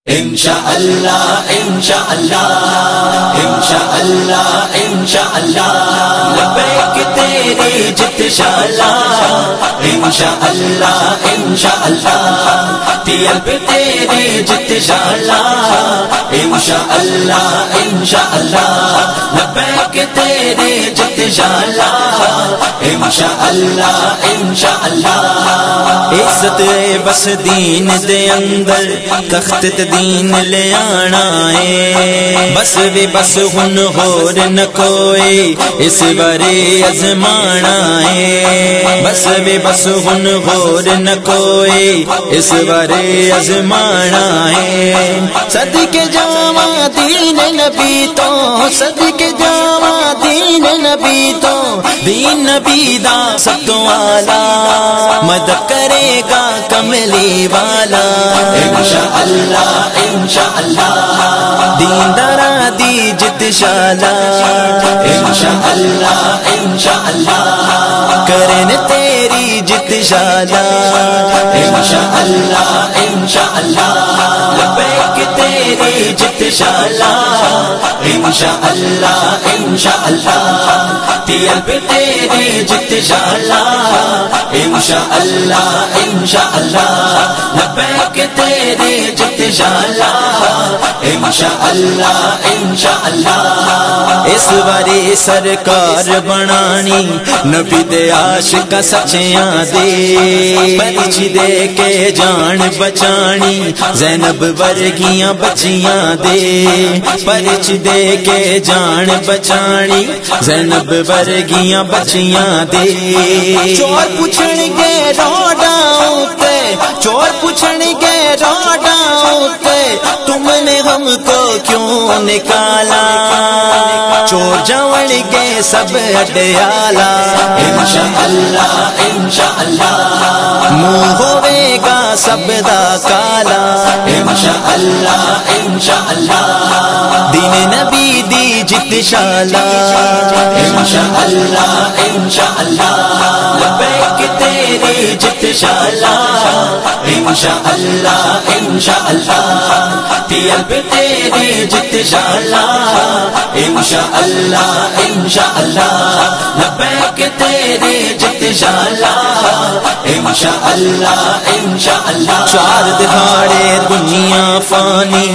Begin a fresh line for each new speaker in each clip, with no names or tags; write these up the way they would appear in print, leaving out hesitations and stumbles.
انشاءاللہ انشاءاللہ انشاءاللہ انشاءاللہ لبیک تیری جت شالا انشاءاللہ انشاءاللہ طیب تیری جت شالا انشاءاللہ انشاءاللہ لبیک تیری جت شالا انشاءاللہ انشاءاللہ
عزت بس دین دے اندر تخت دین لے آنا ہے بس بھی بس ہن ہور نہ کوئی اس بارے ازمانا ہے بس بھی بس ہن ہور نہ کوئی اس بارے ازمانا ہے صدقے جاواں دین نبی تو صدقے جاواں دین نبی تو دین نبی دا سب تو اعلیٰ مدد کرے گا کملی والا
انشاءاللہ انشاءاللہ
دین دارا دی جت شالا
انشاءاللہ انشاءاللہ
کرن تیری جت شالا
انشاءاللہ انشاءاللہ لبیک تیری جت شالا انشاءاللہ انشاءاللہ طیب تیری جت شالا انشاءاللہ انشاءاللہ لبیک تیری جت شالا انشاءاللہ انشاءاللہ
اس باری سرکار بنانی نبی دے عاشق سچیاں دے پرچ دے کے جان بچانی زینب ورگیاں بچیاں دے پرچ دے کے جان بچانی زینب ورگیاں بچیاں دے چور پوچھن گے روڈاں تے چور پوچھن گے روڈاں تے تم نے ہم کو کیوں نکالا چور جاون گے سب اڈیالا
انشاءاللہ انشاءاللہ
منہ ہوے گا سب دا کالا
انشاءاللہ انشاءاللہ
دین نبی دی جت شالا
انشاءاللہ انشاءاللہ لبیک تیری جت شالا انشاءاللہ انشاءاللہ طیب تیری جت شالا انشاءاللہ انشاءاللہ لبیک تیری جت شالا انشاءاللہ انشاءاللہ
چار دہاڑے دنیا فانی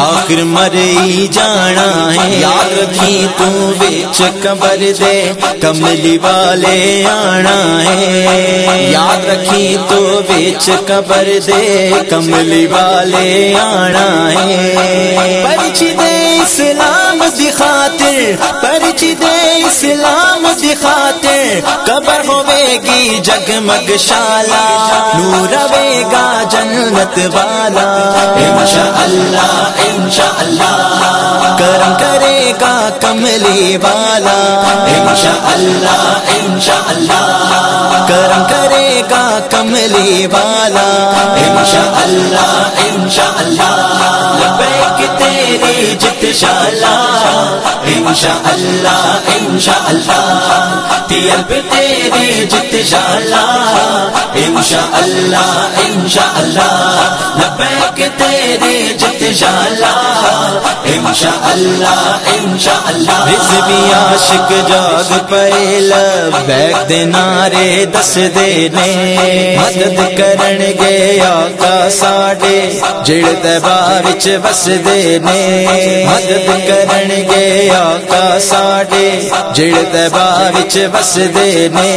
آخر مرئی جانا ہے یاد رکھی تو وچ قبر دے کملی والے آنا ہے یاد رکھی تو وچ قبر دے کملی والے آنا ہے پرچ دے اسلام دی خاطر پرچ دے اسلام دی خاطر قبر ہوے گی جگمگ شالا نور رہے گا جنت والا
انشاءاللہ انشاءاللہ
کرم کرے گا کملی والا
انشاءاللہ انشاءاللہ
کرم کرے گا کملی والا
انشاءاللہ انشاءاللہ لبیک تیری جت شالا انشاءاللہ انشاءاللہ طیب تیری جت شالا انشاءاللہ انشاءاللہ لبیک تیری جت شالا انشاءاللہ انشاءاللہ
رضوی عاشق جاگ پئے لبیک دے نعرے دس دے نے مدد کرن گے آقا ساڈے جڑ طیبہ وچ وس دے نے مدد کرن گے آقا ساڈے جڑ طیبہ وچ وس دے نے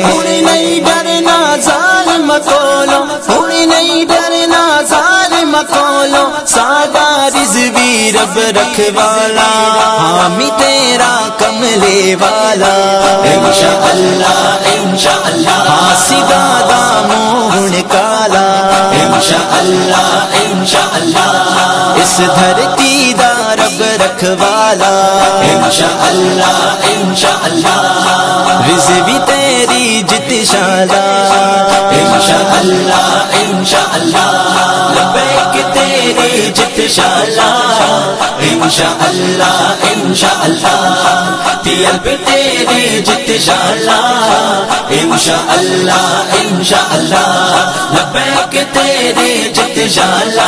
ہن نہیں ڈرنا ظالم کولوں ہن نہیں ڈرنا ظالم کولوں ساڈا رضوی رب رکھوالا حامی تیرا کملے والا
انشاءاللہ انشاءاللہ
حاسدہ دا منہ کالا
انشاءاللہ انشاءاللہ
اس دھرتی دا رب رکھوالا
انشاءاللہ انشاءاللہ
رضوی تیری جت شالا
انشاءاللہ انشاءاللہ لبیک تیری جت شالا انشاءاللہ انشاءاللہ طیب تیری جت شالا انشاءاللہ انشاءاللہ لبیک تیری جت شالا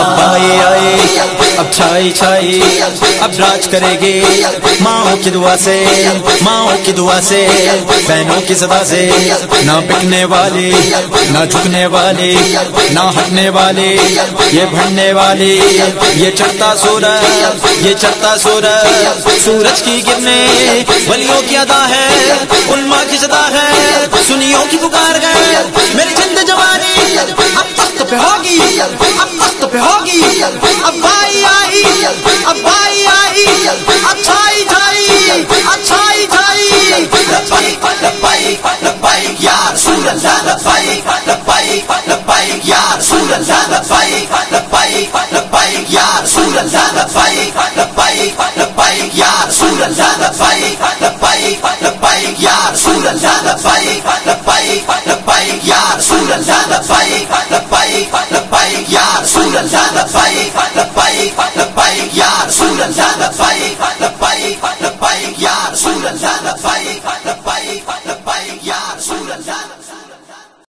اب آئے آئے اب چھائی چھائی اب راج کرے گی ماؤں کی دعا سے، ماؤں کی دعا سے، بہنوں کی صدا سے، نہ بکنے والی نہ جھکنے والی نہ ہٹنے والی، یہ بڑھنے والی، یہ چڑھتا سورج، یہ چڑھتا سورج، سورج کی گرنے ولیوں کی ادا ہے، علماء کی صدا ہے، سنیوں کی پکار ہے، میری جند جوانی اب تخت پہ ہوگی، اب تخت پہ ہوگی، اب بائی آئی، اب بائی آئی، اب چھائی چھائی، اب چھائی چھائی۔
لبیک لبیک لبیک یا رسول اللہ، لبیک لبیک لبیک یا رسول اللہ، لبیک لبیک لبیک یا رسول اللہ، لبیک لبیک لبیک یا رسول اللہ، لبیک لبیک لبیک یا رسول اللہ، لبیک لبیک لبیک یا رسول اللہ، لبیک لبیک لبیک یا رسول اللہ، لبیک لبیک لبیک یا رسول اللہ، لبیک لبیک لبیک یا رسول اللہ، لبیک